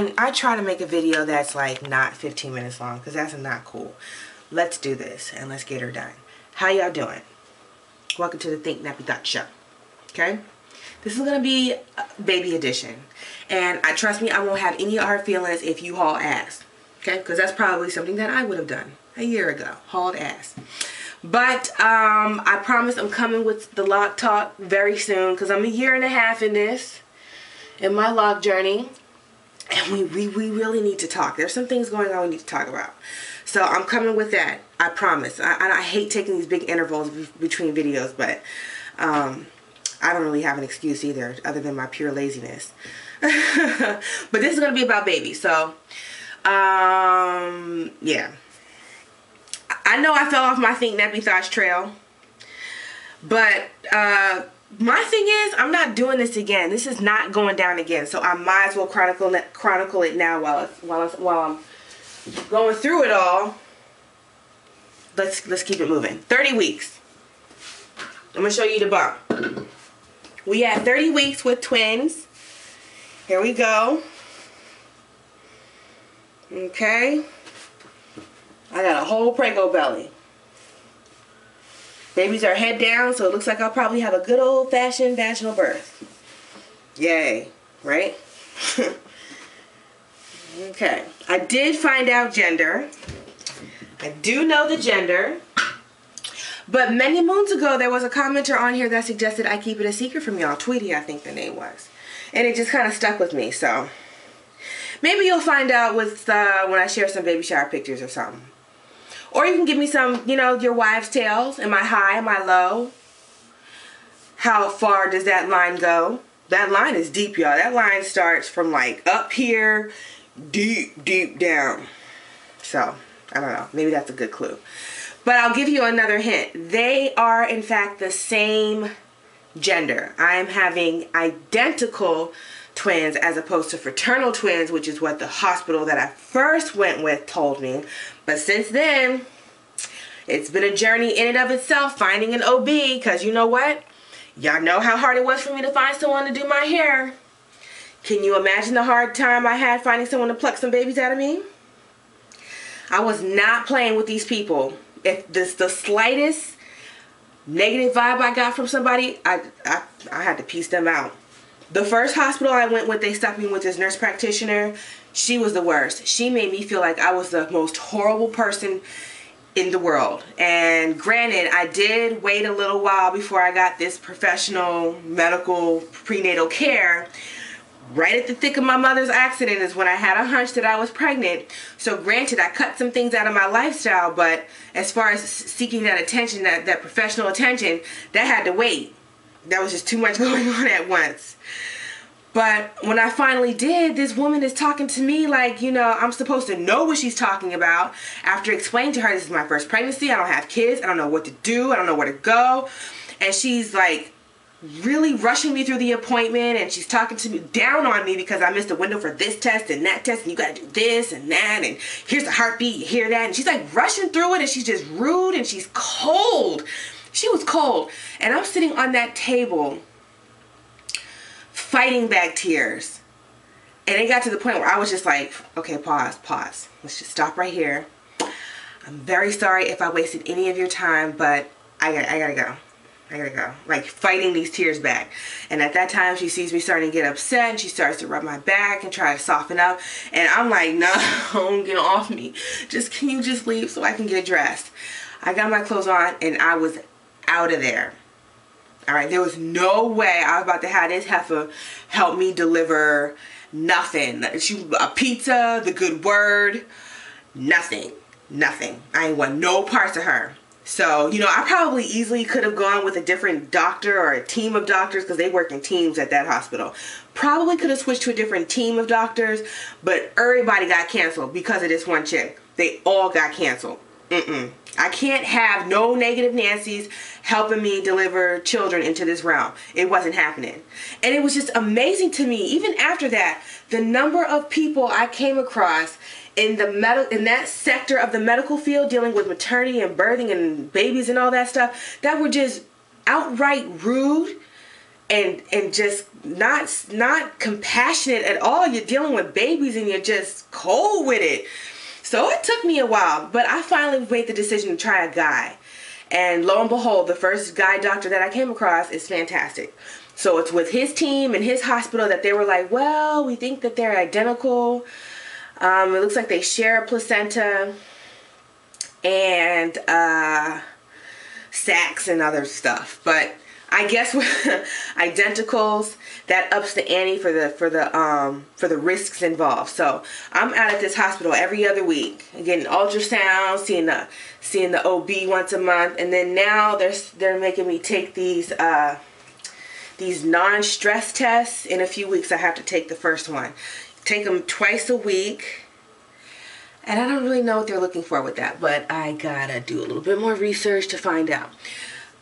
And I try to make a video that's like not 15 minutes long because that's not cool. Let's do this and let's get her done. How y'all doing? Welcome to the Think Nappy Thoughts show. Okay? This is going to be baby edition. And trust me, I won't have any hard feelings if you haul ass. Okay? Because that's probably something that I would have done a year ago. Hauled ass. But I promise I'm coming with the log talk very soon because I'm a year and a half in this, in my log journey. And we really need to talk. There's some things going on we need to talk about. So I'm coming with that. I promise. I hate taking these big intervals between videos, but I don't really have an excuse either, other than my pure laziness. But this is going to be about babies. So, yeah. I know I fell off my Think Nappy Thoughts trail. But my thing is, I'm not doing this again. This is not going down again. So I might as well chronicle it now while I'm going through it all. Let's keep it moving. 30 weeks. I'm gonna show you the bump. We had 30 weeks with twins. Here we go. Okay. I got a whole Prego belly. Babies are head down, so it looks like I'll probably have a good old-fashioned vaginal birth. Yay, right? Okay. I did find out gender. I do know the gender. But many moons ago, there was a commenter on here that suggested I keep it a secret from y'all. Tweety, I think the name was. And it just kind of stuck with me, so maybe you'll find out with when I share some baby shower pictures or something. Or you can give me some, you know, your wives' tales. Am I high? Am I low? How far does that line go? That line is deep, y'all. That line starts from like up here, deep down. So, I don't know. Maybe that's a good clue. But I'll give you another hint. They are, in fact, the same gender. I am having identical twins as opposed to fraternal twins, which is what the hospital that I first went with told me. But since then, it's been a journey in and of itself finding an OB, because you know what? Y'all know how hard it was for me to find someone to do my hair. Can you imagine the hard time I had finding someone to pluck some babies out of me? I was not playing with these people. If this the slightest negative vibe I got from somebody, I had to piece them out. The first hospital I went with, they stuck me with this nurse practitioner. She was the worst. She made me feel like I was the most horrible person in the world. And granted, I did wait a little while before I got this professional medical prenatal care. Right at the thick of my mother's accident is when I had a hunch that I was pregnant. So granted, I cut some things out of my lifestyle, but as far as seeking that attention, that professional attention, that had to wait. That was just too much going on at once. But when I finally did, this woman is talking to me like, you know, I'm supposed to know what she's talking about. After explaining to her, this is my first pregnancy, I don't have kids, I don't know what to do, I don't know where to go. And she's like really rushing me through the appointment, and she's talking to me down on me because I missed a window for this test and that test, and you gotta do this and that, and here's the heartbeat, you hear that, and she's like rushing through it, and she's just rude, and she's cold. She was cold. And I'm sitting on that table fighting back tears. And it got to the point where I was just like, okay, pause. Let's just stop right here. I'm very sorry if I wasted any of your time, but I gotta go. I gotta go. Like fighting these tears back. And at that time, she sees me starting to get upset, and she starts to rub my back and try to soften up. And I'm like, no, get off me. Can you just leave so I can get dressed? I got my clothes on, and I was out of there. Alright, there was no way I was about to have this heifer help me deliver nothing. A pizza, the good word, nothing. I ain't want no parts of her. So, you know, I probably easily could have gone with a different doctor or a team of doctors, because they work in teams at that hospital. Probably could have switched to a different team of doctors, but everybody got canceled because of this one chick. They all got canceled. I can't have no negative Nancy's helping me deliver children into this realm. It wasn't happening. And it was just amazing to me, even after that, the number of people I came across in that sector of the medical field dealing with maternity and birthing and babies and all that stuff that were just outright rude and just not compassionate at all. You're dealing with babies and you're just cold with it. So it took me a while, but I finally made the decision to try a guy. And lo and behold, the first guy doctor that I came across is fantastic. So it's with his team and his hospital that they were like, well, we think that they're identical. It looks like they share a placenta and sacs and other stuff. But I guess with identicals, that ups the ante for the risks involved. So I'm out at this hospital every other week, getting ultrasound, seeing the OB once a month, and then now they're making me take these non-stress tests. In a few weeks, I have to take the first one. Take them twice a week. And I don't really know what they're looking for with that, but I gotta do a little bit more research to find out.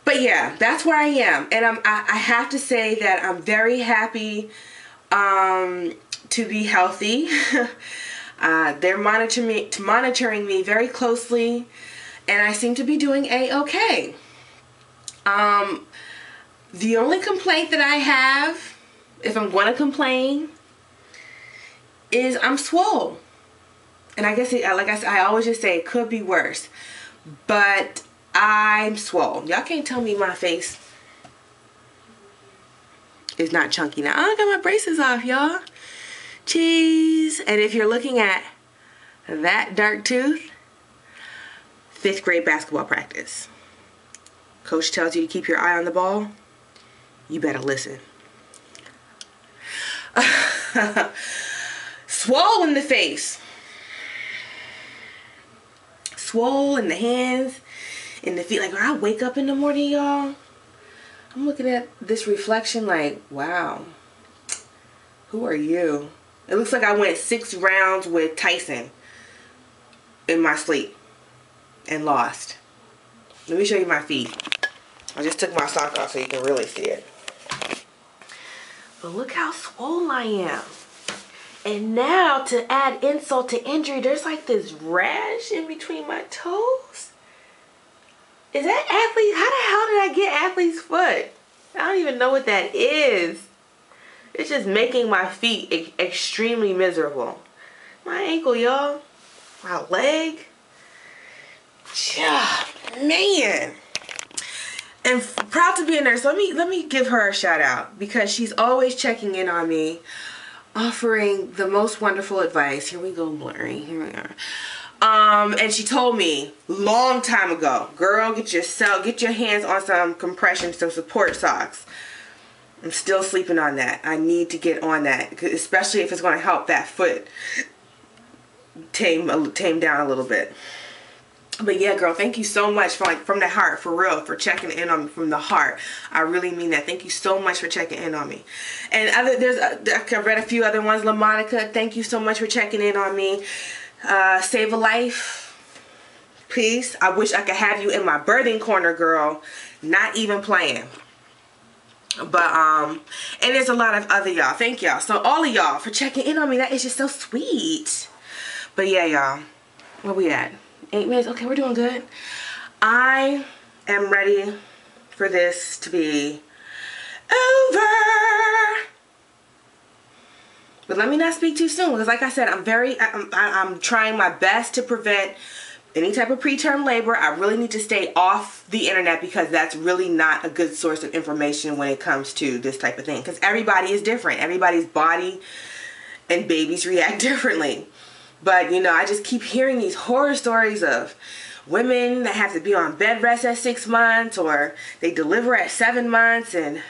But yeah, that's where I am. And I have to say that I'm very happy to be healthy. They're monitoring me very closely, and I seem to be doing A-okay. The only complaint that I have, if I'm going to complain, is I'm swole. And I guess, like I said, I always just say it could be worse. But I'm swole. Y'all can't tell me my face is not chunky now. I got my braces off, y'all. Cheese. And if you're looking at that dark tooth, 5th grade basketball practice. Coach tells you to keep your eye on the ball. You better listen. Swole in the face. Swole in the hands, in the feet. Like when I wake up in the morning, y'all, I'm looking at this reflection like, wow, who are you? It looks like I went 6 rounds with Tyson in my sleep and lost. Let me show you my feet. I just took my sock off so you can really see it. But look how swole I am. And now, to add insult to injury, there's like this rash in between my toes. Is that athlete? How the hell did I get athlete's foot? I don't even know what that is. It's just making my feet extremely miserable. My ankle, y'all. My leg. Yeah, man. And proud to be a nurse. Let me give her a shout out, because she's always checking in on me, offering the most wonderful advice. Here we go, blurry. Here we are. And she told me long time ago, girl, get your hands on some compression, some support socks. I'm still sleeping on that. I need to get on that, especially if it's going to help that foot tame down a little bit. But yeah, girl, thank you so much from the heart, for real, for checking in on me from the heart. I really mean that. Thank you so much for checking in on me. And I've read a few other ones. LaMonica, thank you so much for checking in on me. Save a life, please. I wish I could have you in my birthing corner, girl. Not even playing. But and there's a lot of other y'all. Thank y'all. So all of y'all for checking in on me. That is just so sweet. But yeah, y'all, where we at? 8 minutes. Okay, we're doing good. I am ready for this to be over. But let me not speak too soon, because like I said, I'm trying my best to prevent any type of preterm labor. I really need to stay off the internet, because that's really not a good source of information when it comes to this type of thing, because everybody is different. Everybody's body and babies react differently. But, you know, I just keep hearing these horror stories of women that have to be on bed rest at 6 months, or they deliver at 7 months, and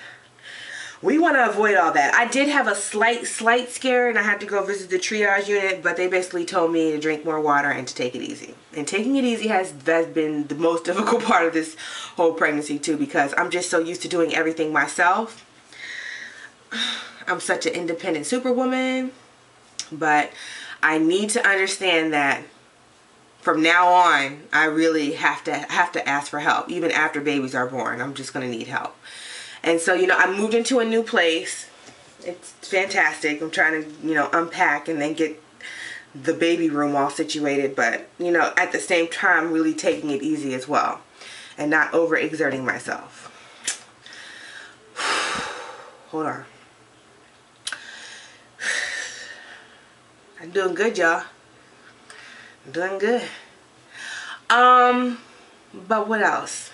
we want to avoid all that. I did have a slight scare, and I had to go visit the triage unit, but they basically told me to drink more water and to take it easy. And taking it easy has been the most difficult part of this whole pregnancy too, because I'm just so used to doing everything myself. I'm such an independent superwoman, but I need to understand that from now on, I really have to ask for help. Even after babies are born, I'm just going to need help. And so, you know, I moved into a new place. It's fantastic. I'm trying to, you know, unpack and then get the baby room all situated. But, you know, at the same time, really taking it easy as well, and not overexerting myself. Hold on. I'm doing good, y'all. I'm doing good. But what else?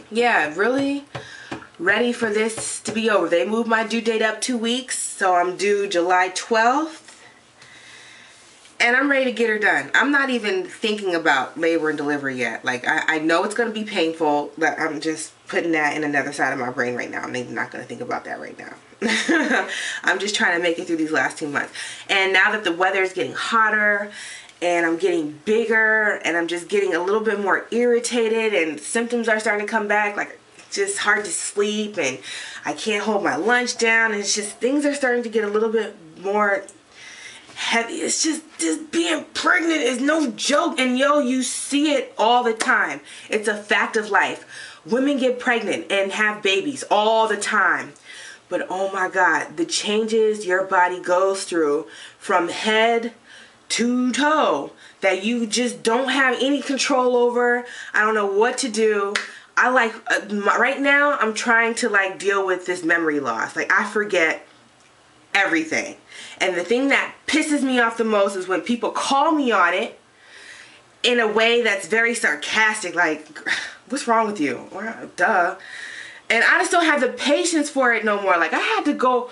Yeah, really ready for this to be over. They moved my due date up 2 weeks, so I'm due July 12th. And I'm ready to get her done. I'm not even thinking about labor and delivery yet. Like, I know it's going to be painful, but I'm just putting that in another side of my brain right now. I'm not going to think about that right now. I'm just trying to make it through these last 2 months. And now that the weather is getting hotter and I'm getting bigger and I'm just getting a little bit more irritated and symptoms are starting to come back, like it's just hard to sleep and I can't hold my lunch down, and it's just things are starting to get a little bit more heavy. It's just being pregnant is no joke, and yo, you see it all the time. It's a fact of life. Women get pregnant and have babies all the time. But oh my God, the changes your body goes through from head to toe that you just don't have any control over. I don't know what to do. I like right now I'm trying to like deal with this memory loss. Like, I forget everything. And the thing that pisses me off the most is when people call me on it in a way that's very sarcastic, like, what's wrong with you? Well, duh. And I just don't have the patience for it no more. Like, I had to go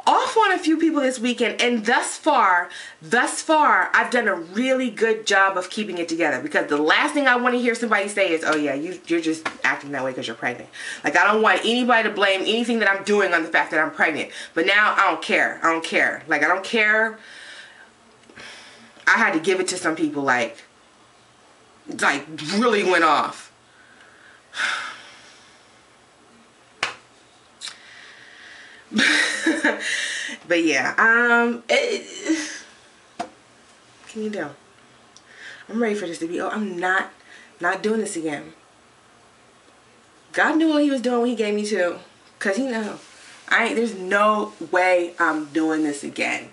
off on a few people this weekend, and thus far, I've done a really good job of keeping it together, because the last thing I want to hear somebody say is, oh yeah, you're just acting that way because you're pregnant. Like, I don't want anybody to blame anything that I'm doing on the fact that I'm pregnant. But now I don't care. I don't care. Like, I don't care. I had to give it to some people, like really went off. But yeah, what can you do? I'm ready for this to be. Oh, I'm not doing this again. God knew what he was doing when he gave me two, cause he know. There's no way I'm doing this again.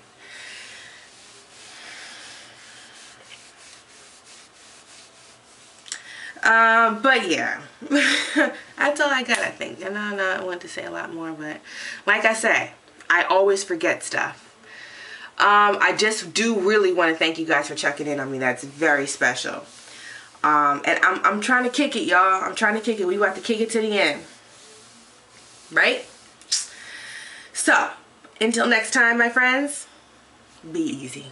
But yeah, that's all I got, I think. And I want to say a lot more, but like I say, I always forget stuff. I just do really want to thank you guys for checking in on me. That's very special. And I'm trying to kick it, y'all. I'm trying to kick it. We got to kick it to the end. Right? So, until next time, my friends, be easy.